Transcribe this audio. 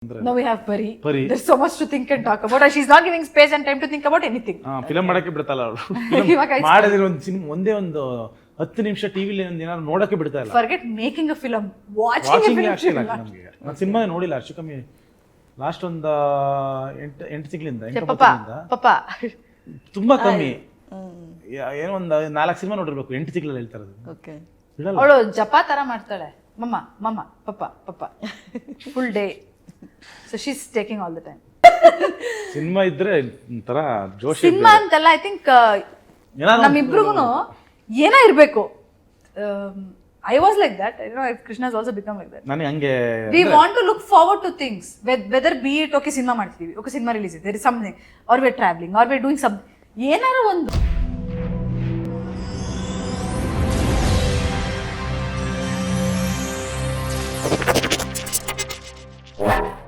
Now we have Pari. Pari. There's so much to think and talk about. And she's not giving space and time to think about anything. Film ಮಾಡಕ್ಕೆ ಬಿಡ್ತಲ್ಲ ಅವರು ಇವಾಗ ಮಾಡಿದ್ರೆ ಒಂದು cinema ಒಂದೇ ಒಂದು 10 ನಿಮಿಷ ಟಿವಿಲಿ ಒಂದು ಏನಾದ್ರು ನೋಡಕ್ಕೆ ಬಿಡ್ತಾ ಇಲ್ಲ. Forget making a film. Watching a watching film. ಅಷ್ಟೇ ನಮಗೆ. ನಾನು ಸಿನಿಮಾ ನೋಡಿಲ್ಲ ಅಷ್ಟು ಕಮ್ಮಿ. ಲಾಸ್ಟ್ ಒಂದು 8 ತಿಂಗಳಿಂದ Papa. ತುಂಬಾ ಕಮ್ಮಿ. ಏನೋ ಒಂದು 4 ಸಿನಿಮಾ ನೋಡಿರ್ಬೇಕು 8 ತಿಂಗಳಲ್ಲಿ ಹೇಳ್ತಾ ಇರೋದು. Okay. ಬಿಡಲ್ಲ. ಅವಳು ಜಪ ತರ ಮಾಡ್ತಾಳೆ. Mamma papa full day. So she's taking all the time. Cinema ಇದ್ರೆ ಒಂಥರ ಜೋಶ್ ಸಿನಿಮಾ ಅಂತಲ್ಲ ಐ ಥಿಂಕ್ ನಮ್ಮಿಬ್ರಿಗೂ ಏನೋ ಇರಬೇಕು. I was like that. I know Krishna has also become like that. ನನಗೆ ಹಂಗೆ We want to look forward to things. Whether be it okay cinema ಮಾಡ್ತೀವಿ, okay ಸಿನಿಮಾ ರಿಲೀಸ್ ಇದೆ, there is something, or we're traveling, or we're doing something. ಏನಾರು ಒಂದು